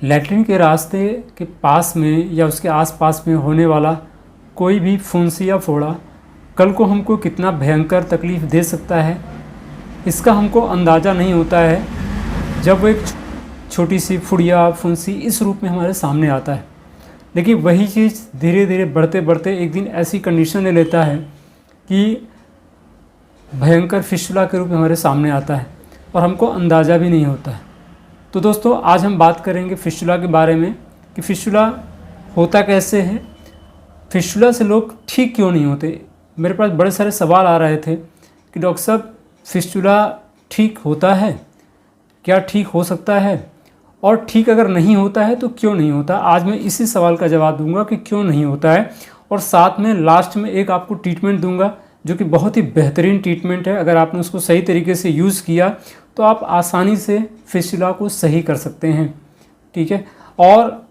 Latrine के रास्ते के पास में या उसके आसपास में होने वाला कोई भी फुंसी या फोड़ा कल को हमको कितना भयंकर तकलीफ़ दे सकता है, इसका हमको अंदाज़ा नहीं होता है जब वो एक छोटी सी फुड़िया फुंसी इस रूप में हमारे सामने आता है। लेकिन वही चीज़ धीरे धीरे बढ़ते बढ़ते एक दिन ऐसी कंडीशन ले लेता है कि भयंकर फिस्टुला के रूप में हमारे सामने आता है और हमको अंदाज़ा भी नहीं होता है। तो दोस्तों, आज हम बात करेंगे फिस्टुला के बारे में कि फिस्टुला होता कैसे है, फिस्टुला से लोग ठीक क्यों नहीं होते। मेरे पास बड़े सारे सवाल आ रहे थे कि डॉक्टर साहब, फिस्टुला ठीक होता है क्या, ठीक हो सकता है, और ठीक अगर नहीं होता है तो क्यों नहीं होता। आज मैं इसी सवाल का जवाब दूंगा कि क्यों नहीं होता है, और साथ में लास्ट में एक आपको ट्रीटमेंट दूंगा जो कि बहुत ही बेहतरीन ट्रीटमेंट है। अगर आपने उसको सही तरीके से यूज़ किया तो आप आसानी से फिस्टुला को सही कर सकते हैं। ठीक है, और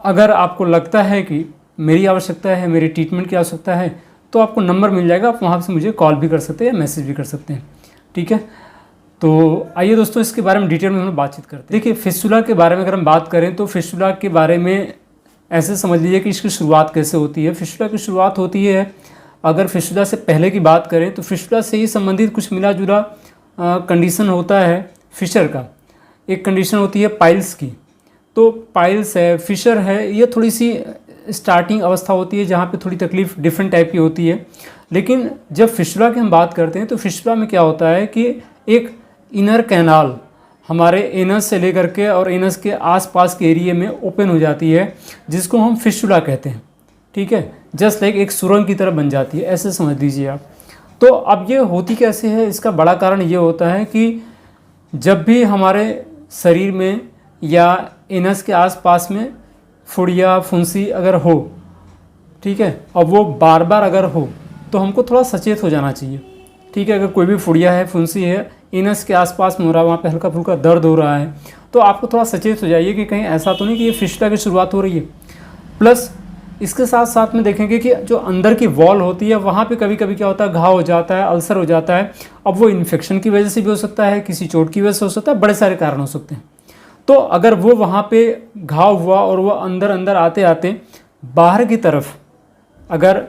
अगर आपको लगता है कि मेरी आवश्यकता है, मेरी ट्रीटमेंट की आवश्यकता है, तो आपको नंबर मिल जाएगा, आप वहाँ से मुझे कॉल भी कर सकते हैं या मैसेज भी कर सकते हैं। ठीक है, तो आइए दोस्तों, इसके बारे में डिटेल में हम बातचीत करते हैं। देखिए, फिस्टुला के बारे में अगर हम बात करें तो फिस्टुला के बारे में ऐसे समझ लीजिए कि इसकी शुरुआत कैसे होती है। फिस्टुला की शुरुआत होती है, अगर फिस्टुला से पहले की बात करें तो फिस्टुला से ही संबंधित कुछ मिला जुला कंडीशन होता है। फिशर का एक कंडीशन होती है पाइल्स की, तो पाइल्स है, फिशर है, ये थोड़ी सी स्टार्टिंग अवस्था होती है जहाँ पे थोड़ी तकलीफ डिफरेंट टाइप की होती है। लेकिन जब फिस्टुला की हम बात करते हैं तो फिस्टुला में क्या होता है कि एक इनर कैनाल हमारे एनस से लेकर के और एनस के आसपास के एरिया में ओपन हो जाती है, जिसको हम फिस्टुला कहते हैं। ठीक है, जस्ट लाइक एक सुरंग की तरह बन जाती है, ऐसे समझ लीजिए आप। तो अब ये होती कैसे है, इसका बड़ा कारण ये होता है कि जब भी हमारे शरीर में या एनस के आसपास में फुड़िया फुंसी अगर हो, ठीक है, और वो बार बार अगर हो तो हमको थोड़ा सचेत हो जाना चाहिए। ठीक है, अगर कोई भी फुड़िया है, फुंसी है, एनस के आसपास में हो रहा है, वहाँ पे हल्का फुल्का दर्द हो रहा है, तो आपको थोड़ा सचेत हो जाइए कि कहीं ऐसा तो नहीं कि ये फिस्टुला की शुरुआत हो रही है। प्लस इसके साथ साथ में देखेंगे कि जो अंदर की वॉल होती है वहाँ पे कभी कभी क्या होता है, घाव हो जाता है, अल्सर हो जाता है। अब वो इन्फेक्शन की वजह से भी हो सकता है, किसी चोट की वजह से हो सकता है, बड़े सारे कारण हो सकते हैं। तो अगर वो वहाँ पे घाव हुआ और वो अंदर अंदर आते आते बाहर की तरफ अगर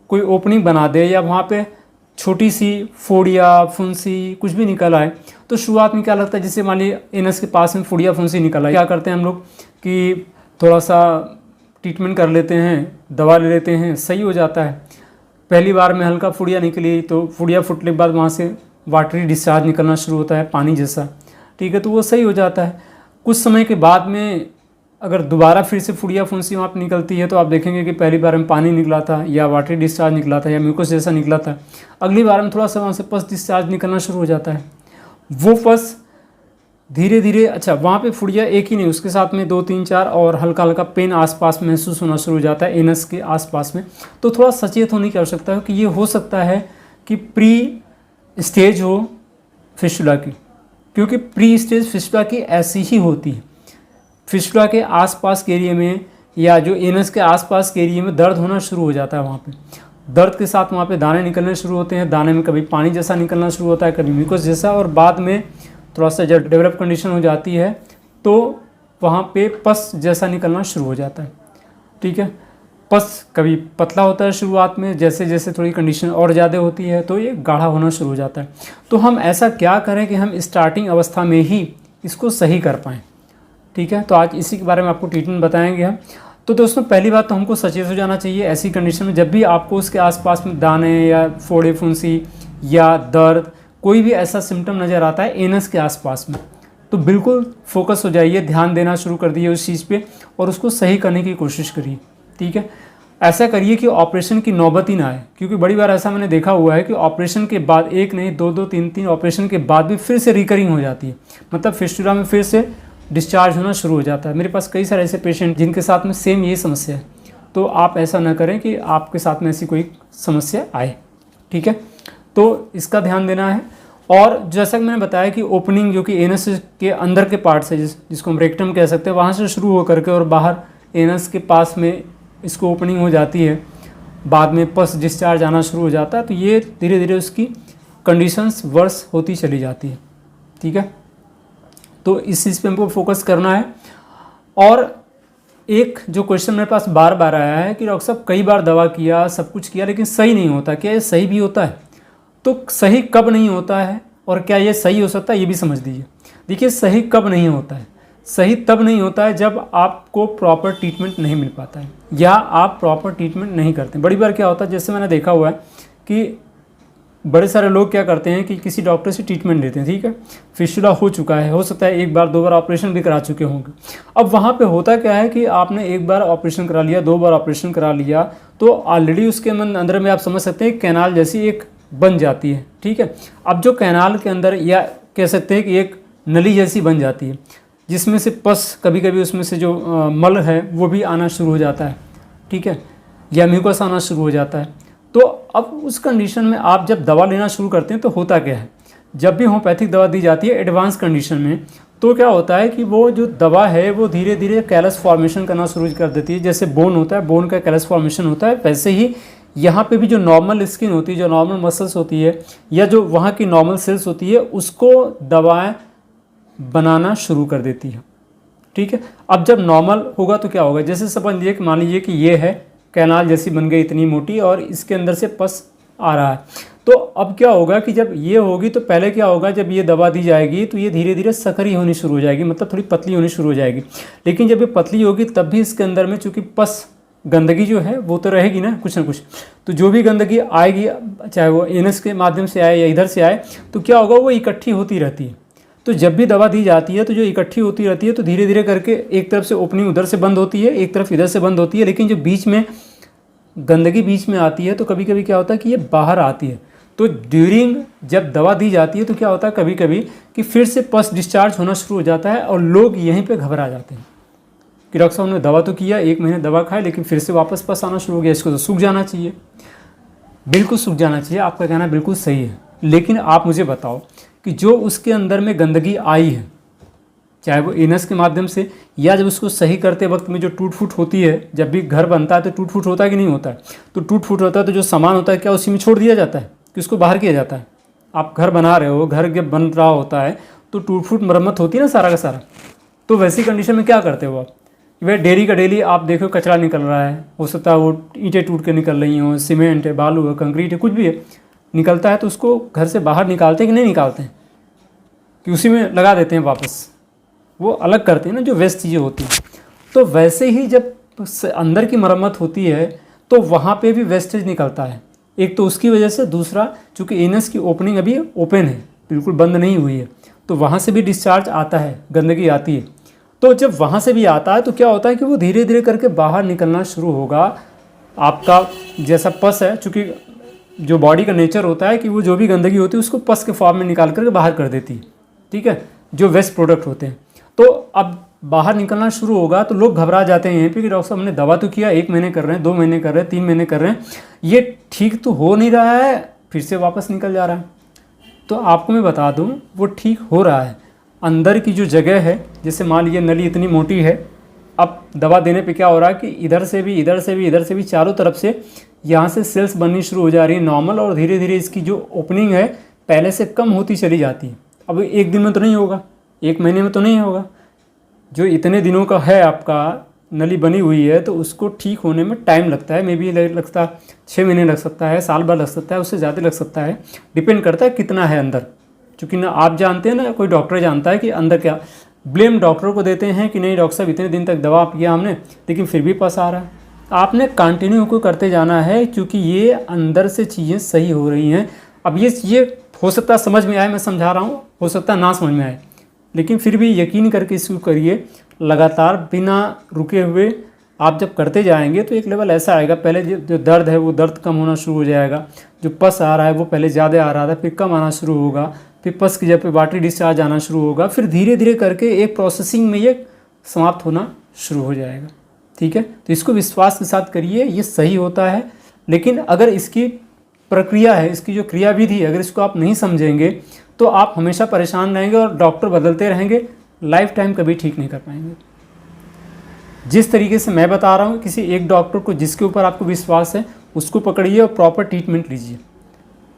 कोई ओपनिंग बना दे या वहाँ पे छोटी सी फोड़िया फुंसी कुछ भी निकल आए, तो शुरुआत में क्या लगता है, जैसे मान लीजिए एनस के पास में फोड़िया फुंसी निकल आए, क्या करते हैं हम लोग कि थोड़ा सा ट्रीटमेंट कर लेते हैं, दवा ले लेते हैं, सही हो जाता है। पहली बार में हल्का फुड़िया निकली तो फुड़िया फुटने के बाद वहाँ से वाटरी डिस्चार्ज निकलना शुरू होता है, पानी जैसा। ठीक है, तो वो सही हो जाता है। कुछ समय के बाद में अगर दोबारा फिर से फुड़िया फुंसी वहाँ पर निकलती है तो आप देखेंगे कि पहली बार में पानी निकला था या वाटरी डिस्चार्ज निकला था या म्यूकस जैसा निकला था, अगली बार में थोड़ा सा वहाँ से पस डिस्चार्ज निकलना शुरू हो जाता है। वो पस धीरे धीरे, अच्छा वहाँ पे फुड़िया एक ही नहीं, उसके साथ में 2 3 4 और हल्का हल्का पेन आसपास महसूस होना शुरू हो जाता है एनस के आसपास में। तो थोड़ा सचेत होने की आवश्यकता है कि ये हो सकता है कि प्री स्टेज हो फिस्टुला की, क्योंकि प्री स्टेज फिस्टुला की ऐसी ही होती है। फिस्टुला के आसपास के एरिया में या जो एनस के आसपास के एरिया में दर्द होना शुरू हो जाता है। वहाँ पे दर्द के साथ वहाँ पे दाने निकलने शुरू होते हैं, दाने में कभी पानी जैसा निकलना शुरू होता है, कभी म्यूकस जैसा, और बाद में थोड़ा सा जब डेवलप कंडीशन हो जाती है तो वहाँ पे पस जैसा निकलना शुरू हो जाता है। ठीक है, पस कभी पतला होता है शुरुआत में, जैसे जैसे थोड़ी कंडीशन और ज़्यादा होती है तो ये गाढ़ा होना शुरू हो जाता है। तो हम ऐसा क्या करें कि हम स्टार्टिंग अवस्था में ही इसको सही कर पाएँ। ठीक है, तो आज इसी के बारे में आपको ट्रीटमेंट बताएंगे हम। तो दोस्तों, पहली बात तो हमको सचेत हो जाना चाहिए ऐसी कंडीशन में, जब भी आपको उसके आसपास में दाने या फोड़े फुंसी या दर्द कोई भी ऐसा सिम्टम नज़र आता है एनस के आसपास में, तो बिल्कुल फोकस हो जाइए, ध्यान देना शुरू कर दिए उस चीज़ पे और उसको सही करने की कोशिश करिए। ठीक है, ऐसा करिए कि ऑपरेशन की नौबत ही ना आए, क्योंकि बड़ी बार ऐसा मैंने देखा हुआ है कि ऑपरेशन के बाद एक नहीं 2 3 ऑपरेशन के बाद भी फिर से रिकरिंग हो जाती है, मतलब फिस्टुला में फिर से डिस्चार्ज होना शुरू हो जाता है। मेरे पास कई सारे ऐसे पेशेंट जिनके साथ में सेम यही समस्या है। तो आप ऐसा ना करें कि आपके साथ में ऐसी कोई समस्या आए। ठीक है, तो इसका ध्यान देना है। और जैसा कि मैंने बताया कि ओपनिंग जो कि एनस के अंदर के पार्ट से जिसको हम रेक्टम कह सकते हैं, वहाँ से शुरू हो करके और बाहर एनस के पास में इसको ओपनिंग हो जाती है, बाद में पस डिस्चार्ज आना शुरू हो जाता है। तो ये धीरे धीरे उसकी कंडीशंस वर्स होती चली जाती है। ठीक है, तो इस चीज़ पे हमको फोकस करना है। और एक जो क्वेश्चन मेरे पास बार बार आया है कि डॉक्टर साहब कई बार दवा किया, सब कुछ किया, लेकिन सही नहीं होता, क्या ये सही भी होता है? तो सही कब नहीं होता है और क्या ये सही हो सकता है, ये भी समझ लीजिए। देखिए, सही कब नहीं होता है? सही तब नहीं होता है जब आपको प्रॉपर ट्रीटमेंट नहीं मिल पाता है या आप प्रॉपर ट्रीटमेंट नहीं करते। बड़ी बार क्या होता है, जैसे मैंने देखा हुआ है कि बड़े सारे लोग क्या करते हैं कि किसी डॉक्टर से ट्रीटमेंट लेते हैं, ठीक है, फिस्टुला हो चुका है, हो सकता है एक बार दो बार ऑपरेशन भी करा चुके होंगे। अब वहाँ पे होता क्या है कि आपने एक बार ऑपरेशन करा लिया, दो बार ऑपरेशन करा लिया, तो ऑलरेडी उसके अंदर में आप समझ सकते हैं कैनाल जैसी एक बन जाती है, ठीक है। अब जो कैनाल के अंदर, या कह सकते हैं कि एक नली जैसी बन जाती है, जिसमें से पस, कभी कभी उसमें से जो मल है वो भी आना शुरू हो जाता है, ठीक है, या म्यूकस आना शुरू हो जाता है। तो अब उस कंडीशन में आप जब दवा लेना शुरू करते हैं तो होता क्या है, जब भी होम्योपैथिक दवा दी जाती है एडवांस कंडीशन में, तो क्या होता है कि वो जो दवा है वो धीरे धीरे कैलस फॉर्मेशन करना शुरू कर देती है। जैसे बोन होता है, बोन का कैलस फॉर्मेशन होता है, वैसे ही यहाँ पे भी जो नॉर्मल स्किन होती है, जो नॉर्मल मसल्स होती है, या जो वहाँ की नॉर्मल सेल्स होती है, उसको दवाएँ बनाना शुरू कर देती है, ठीक है। अब जब नॉर्मल होगा तो क्या होगा, जैसे समझ लीजिए कि मान लीजिए कि ये है कैनाल जैसी बन गई इतनी मोटी और इसके अंदर से पस आ रहा है, तो अब क्या होगा कि जब ये होगी तो पहले क्या होगा, जब ये दवा दी जाएगी तो ये धीरे धीरे सकरी होनी शुरू हो जाएगी, मतलब थोड़ी पतली होनी शुरू हो जाएगी। लेकिन जब ये पतली होगी तब भी इसके अंदर में चूँकि पस, गंदगी जो है वो तो रहेगी ना कुछ, तो जो भी गंदगी आएगी, चाहे वो एनस के माध्यम से आए या इधर से आए, तो क्या होगा, वो इकट्ठी होती रहती है। तो जब भी दवा दी जाती है तो जो इकट्ठी होती रहती है, तो धीरे धीरे करके एक तरफ से ओपनिंग उधर से बंद होती है, एक तरफ इधर से बंद होती है, लेकिन जो बीच में गंदगी बीच में आती है तो कभी कभी क्या होता है कि ये बाहर आती है। तो ड्यूरिंग जब दवा दी जाती है तो क्या होता है कभी कभी कि फिर से पस डिस्चार्ज होना शुरू हो जाता है और लोग यहीं पे घबरा जाते हैं कि डॉक्टर साहब ने दवा तो किया, एक महीने दवा खाए, लेकिन फिर से वापस पस आना शुरू हो गया, इसको तो सूख जाना चाहिए। बिल्कुल सूख जाना चाहिए, आपका कहना बिल्कुल सही है। लेकिन आप मुझे बताओ कि जो उसके अंदर में गंदगी आई है, चाहे वो एनस के माध्यम से या जब उसको सही करते वक्त में जो टूट फूट होती है, जब भी घर बनता है तो टूट फूट होता है कि नहीं होता है? तो टूट फूट होता है तो जो सामान होता है क्या उसी में छोड़ दिया जाता है कि उसको बाहर किया जाता है? आप घर बना रहे हो, घर जब बन रहा होता है तो टूट फूट मरम्मत होती है ना सारा का सारा। तो वैसी कंडीशन में क्या करते हो आप? वह डेली का डेली आप देखो कचरा निकल रहा है, हो सकता है वो ईंटें टूट के निकल रही हों, सीमेंट है, बालू है, कंक्रीट है, कुछ भी है, निकलता है तो उसको घर से बाहर निकालते हैं कि नहीं निकालते हैं? कि उसी में लगा देते हैं वापस, वो अलग करते हैं ना जो वेस्ट चीज़ें होती हैं। तो वैसे ही जब अंदर की मरम्मत होती है तो वहाँ पे भी वेस्टेज निकलता है, एक तो उसकी वजह से, दूसरा चूँकि एनस की ओपनिंग अभी ओपन है, बिल्कुल बंद नहीं हुई है, तो वहाँ से भी डिस्चार्ज आता है, गंदगी आती है। तो जब वहाँ से भी आता है तो क्या होता है कि वो धीरे धीरे करके बाहर निकलना शुरू होगा। आपका जैसा पस है, चूँकि जो बॉडी का नेचर होता है कि वो जो भी गंदगी होती है उसको पस के फॉर्म में निकाल करके बाहर कर देती है, ठीक है, जो वेस्ट प्रोडक्ट होते हैं। तो अब बाहर निकलना शुरू होगा तो लोग घबरा जाते हैं यहीं पे कि डॉक्टर साहब हमने दवा तो किया, 1 महीने कर रहे हैं, 2 महीने कर रहे हैं, 3 महीने कर रहे हैं, ये ठीक तो हो नहीं रहा है, फिर से वापस निकल जा रहा है। तो आपको मैं बता दूं वो ठीक हो रहा है। अंदर की जो जगह है, जैसे मान लीजिए नली इतनी मोटी है, अब दवा देने पे क्या हो रहा है कि इधर से भी, इधर से भी, इधर से भी, चारों तरफ से यहाँ से सेल्स बननी शुरू हो जा रही है नॉर्मल, और धीरे धीरे इसकी जो ओपनिंग है पहले से कम होती चली जाती है। अब 1 दिन में तो नहीं होगा, 1 महीने में तो नहीं होगा, जो इतने दिनों का है आपका नली बनी हुई है तो उसको ठीक होने में टाइम लगता है, मे बी लगता है 6 महीने लग सकता है, साल भर लग सकता है, उससे ज़्यादा लग सकता है, डिपेंड करता है कितना है अंदर। क्योंकि ना आप जानते हैं ना कोई डॉक्टर जानता है कि अंदर क्या। ब्लेम डॉक्टरों को देते हैं कि नहीं डॉक्टर साहब इतने दिन तक दवा किया हमने लेकिन फिर भी पस आ रहा है। आपने कंटिन्यू को करते जाना है क्योंकि ये अंदर से चीज़ें सही हो रही हैं। अब ये चीज़ें हो सकता है समझ में आए, मैं समझा रहा हूँ, हो सकता है ना समझ में आए, लेकिन फिर भी यकीन करके इसको करिए लगातार बिना रुके हुए। आप जब करते जाएंगे तो एक लेवल ऐसा आएगा, पहले जो दर्द है वो दर्द कम होना शुरू हो जाएगा, जो पस आ रहा है वो पहले ज़्यादा आ रहा था फिर कम आना शुरू होगा, फिर पस की जगह पे वाटरी डिस्चार्ज आना शुरू होगा, फिर धीरे धीरे करके एक प्रोसेसिंग में ये समाप्त होना शुरू हो जाएगा। ठीक है, तो इसको विश्वास के साथ करिए, ये सही होता है। लेकिन अगर इसकी प्रक्रिया है, इसकी जो क्रियाविधि है, अगर इसको आप नहीं समझेंगे तो आप हमेशा परेशान रहेंगे और डॉक्टर बदलते रहेंगे, लाइफ टाइम कभी ठीक नहीं कर पाएंगे। जिस तरीके से मैं बता रहा हूँ, किसी एक डॉक्टर को जिसके ऊपर आपको विश्वास है उसको पकड़िए और प्रॉपर ट्रीटमेंट लीजिए।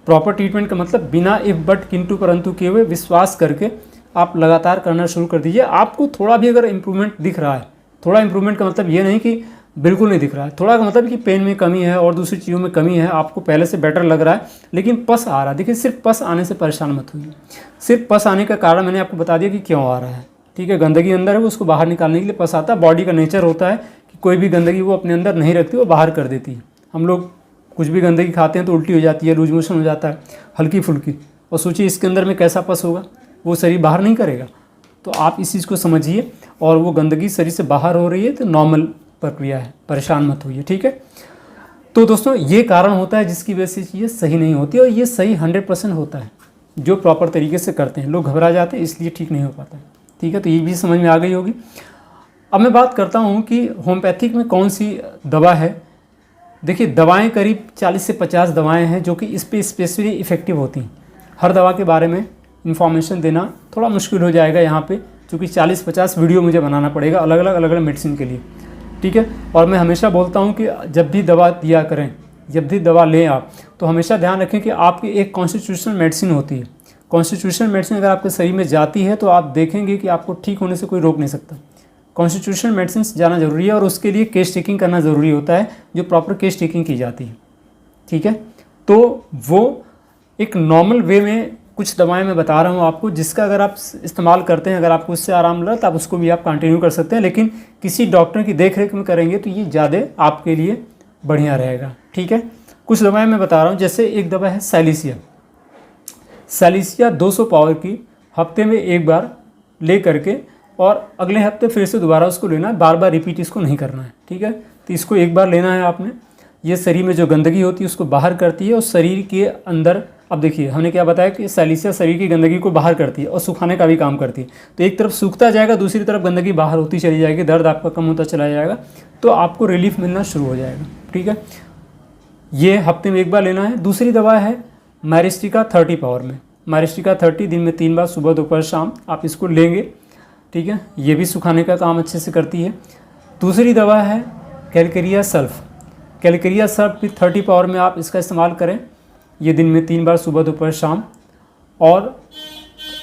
प्रॉपर ट्रीटमेंट का मतलब बिना इफ बट किंतु परंतु किए हुए विश्वास करके आप लगातार करना शुरू कर दीजिए। आपको थोड़ा भी अगर इम्प्रूवमेंट दिख रहा है, थोड़ा इम्प्रूवमेंट का मतलब ये नहीं कि बिल्कुल नहीं दिख रहा है, थोड़ा का मतलब कि पेन में कमी है और दूसरी चीज़ों में कमी है, आपको पहले से बेटर लग रहा है, लेकिन पस आ रहा है। देखिए सिर्फ पस आने से परेशान मत होइए। सिर्फ पस आने का कारण मैंने आपको बता दिया कि क्यों आ रहा है, ठीक है। गंदगी अंदर है, वो उसको बाहर निकालने के लिए पस आता है। बॉडी का नेचर होता है कि कोई भी गंदगी वो अपने अंदर नहीं रखती, वो बाहर कर देती है। हम लोग कुछ भी गंदगी खाते हैं तो उल्टी हो जाती है, लूज मोशन हो जाता है हल्की फुल्की, और सोचिए इसके अंदर में कैसा पस होगा, वो शरीर बाहर नहीं करेगा। तो आप इस चीज़ को समझिए, और वो गंदगी शरीर से बाहर हो रही है तो नॉर्मल प्रक्रिया है, परेशान मत होइए, ठीक है। तो दोस्तों ये कारण होता है जिसकी वजह से चीज़ें सही नहीं होती, और ये सही 100% होता है जो प्रॉपर तरीके से करते हैं। लोग घबरा जाते हैं इसलिए ठीक नहीं हो पाता है, ठीक है। तो ये भी समझ में आ गई होगी। अब मैं बात करता हूँ कि होम्योपैथिक में कौन सी दवा है। देखिए दवाएं करीब 40 से 50 दवाएं हैं जो कि इस पर स्पेसिफिकली इफ़ेक्टिव होती हैं। हर दवा के बारे में इंफॉर्मेशन देना थोड़ा मुश्किल हो जाएगा यहाँ पे, क्योंकि 40-50 वीडियो मुझे बनाना पड़ेगा अलग अलग मेडिसिन के लिए, ठीक है। और मैं हमेशा बोलता हूँ कि जब भी दवा दिया करें, जब भी दवा लें आप, तो हमेशा ध्यान रखें कि आपकी एक कॉन्स्टिट्यूशनल मेडिसिन होती है। कॉन्स्टिट्यूशनल मेडिसिन अगर आपके शरीर में जाती है तो आप देखेंगे कि आपको ठीक होने से कोई रोक नहीं सकता। कॉन्स्टिट्यूशनल मेडिसिन जाना ज़रूरी है, और उसके लिए केस टेकिंग करना ज़रूरी होता है, जो प्रॉपर केस टेकिंग की जाती है, ठीक है। तो वो एक नॉर्मल वे में कुछ दवाएं मैं बता रहा हूँ आपको, जिसका अगर आप इस्तेमाल करते हैं, अगर आपको उससे आराम लगा तो आप उसको भी आप कंटिन्यू कर सकते हैं, लेकिन किसी डॉक्टर की देख रेख में करेंगे तो ये ज़्यादा आपके लिए बढ़िया रहेगा, ठीक है। कुछ दवाएं मैं बता रहा हूँ, जैसे एक दवा है सैलिसिया। सैलिसिया 200 पावर की हफ्ते में एक बार ले करके, और अगले हफ्ते फिर से दोबारा उसको लेना है, बार बार रिपीट इसको नहीं करना है, ठीक है। तो इसको एक बार लेना है आपने। ये शरीर में जो गंदगी होती है उसको बाहर करती है, और शरीर के अंदर, अब देखिए हमने क्या बताया कि सैलिसिया शरीर की गंदगी को बाहर करती है और सुखाने का भी काम करती है। तो एक तरफ सूखता जाएगा, दूसरी तरफ गंदगी बाहर होती चली जाएगी, दर्द आपका कम होता चला जाएगा, तो आपको रिलीफ मिलना शुरू हो जाएगा, ठीक है। ये हफ्ते में एक बार लेना है। दूसरी दवा है मैरिस्टिका 30 पावर में। मैरिस्टिका 30 दिन में 3 बार, सुबह दोपहर शाम आप इसको लेंगे, ठीक है। ये भी सुखाने का काम अच्छे से करती है। दूसरी दवा है कैलकेरिया सल्फ। कैलकेरिया सल्फ भी 30 पावर में आप इसका इस्तेमाल करें। ये दिन में 3 बार, सुबह दोपहर शाम। और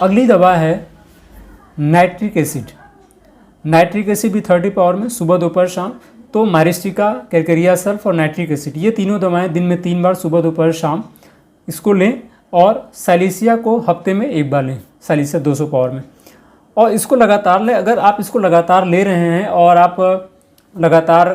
अगली दवा है नाइट्रिक एसिड। नाइट्रिक एसिड भी 30 पावर में, सुबह दोपहर शाम। तो मैरिस्टिका, कैलकेरिया सल्फ और नाइट्रिक एसिड, ये तीनों दवाएं दिन में 3 बार, सुबह दोपहर शाम इसको लें। और सैलिसिया को हफ्ते में एक बार लें, सैलिसिया 200 पावर में, और इसको लगातार लें। अगर आप इसको लगातार ले रहे हैं और आप लगातार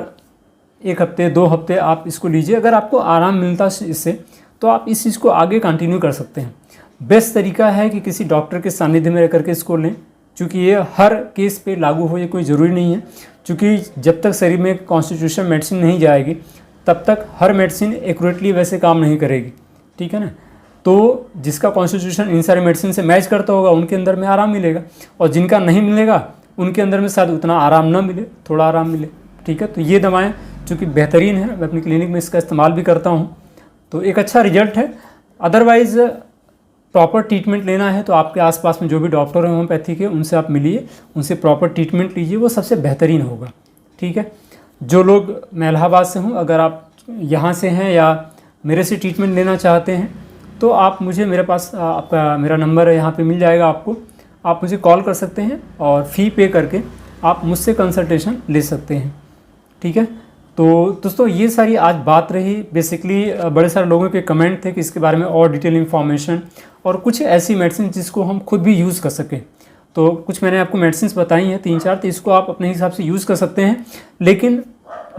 1 हफ्ते 2 हफ्ते आप इसको लीजिए, अगर आपको आराम मिलता है इससे, तो आप इस चीज़ को आगे कंटिन्यू कर सकते हैं। बेस्ट तरीका है कि किसी डॉक्टर के सानिध्य में रह करके इसको लें, क्योंकि ये हर केस पे लागू हो, ये कोई ज़रूरी नहीं है। क्योंकि जब तक शरीर में कॉन्स्टिट्यूशन मेडिसिन नहीं जाएगी तब तक हर मेडिसिन एक्यूरेटली वैसे काम नहीं करेगी, ठीक है ना। तो जिसका कॉन्स्टिट्यूशन इन सारे मेडिसिन से मैच करता होगा उनके अंदर में आराम मिलेगा, और जिनका नहीं मिलेगा उनके अंदर में शायद उतना आराम ना मिले, थोड़ा आराम मिले, ठीक है। तो ये दवाएं चूँकि बेहतरीन है, मैं अपनी क्लिनिक में इसका इस्तेमाल भी करता हूँ, तो एक अच्छा रिजल्ट है। अदरवाइज़ प्रॉपर ट्रीटमेंट लेना है तो आपके आसपास में जो भी डॉक्टर हैं होम्योपैथी के, उनसे आप मिलिए, उनसे प्रॉपर ट्रीटमेंट लीजिए, वो सबसे बेहतरीन होगा, ठीक है। जो लोग मैं इलाहाबाद से हूँ, अगर आप यहाँ से हैं या मेरे से ट्रीटमेंट लेना चाहते हैं तो आप मुझे, मेरे पास आपका मेरा नंबर यहाँ पे मिल जाएगा आपको, आप मुझे कॉल कर सकते हैं और फ़ी पे करके आप मुझसे कंसल्टेशन ले सकते हैं, ठीक है। तो दोस्तों ये सारी आज बात रही। बेसिकली बड़े सारे लोगों के कमेंट थे कि इसके बारे में और डिटेल इन्फॉर्मेशन और कुछ ऐसी मेडिसिन जिसको हम खुद भी यूज़ कर सकें। तो कुछ मैंने आपको मेडिसिन बताई हैं 3-4, तो इसको आप अपने हिसाब से यूज़ कर सकते हैं, लेकिन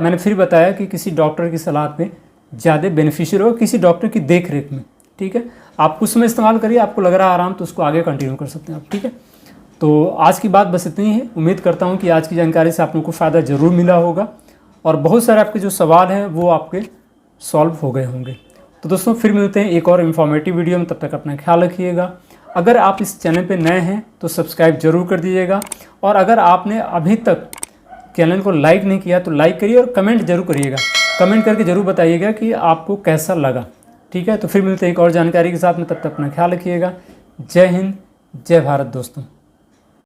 मैंने फिर बताया कि किसी डॉक्टर की सलाह पे ज़्यादा बेनिफिशियल हो, किसी डॉक्टर की देख रेख में, ठीक है। आप कुछ समय इस्तेमाल करिए, आपको लग रहा है आराम, तो उसको आगे कंटिन्यू कर सकते हैं आप, ठीक है। तो आज की बात बस इतनी है। उम्मीद करता हूँ कि आज की जानकारी से आप लोगों को फ़ायदा ज़रूर मिला होगा, और बहुत सारे आपके जो सवाल हैं वो आपके सॉल्व हो गए होंगे। तो दोस्तों फिर मिलते हैं एक और इन्फॉर्मेटिव वीडियो में, तब तक अपना ख्याल रखिएगा। अगर आप इस चैनल पे नए हैं तो सब्सक्राइब जरूर कर दीजिएगा, और अगर आपने अभी तक चैनल को लाइक नहीं किया तो लाइक करिए, और कमेंट जरूर करिएगा। कमेंट करके ज़रूर बताइएगा कि आपको कैसा लगा, ठीक है। तो फिर मिलते हैं एक और जानकारी के साथ में, तब तक अपना ख्याल रखिएगा। जय हिंद, जय भारत दोस्तों।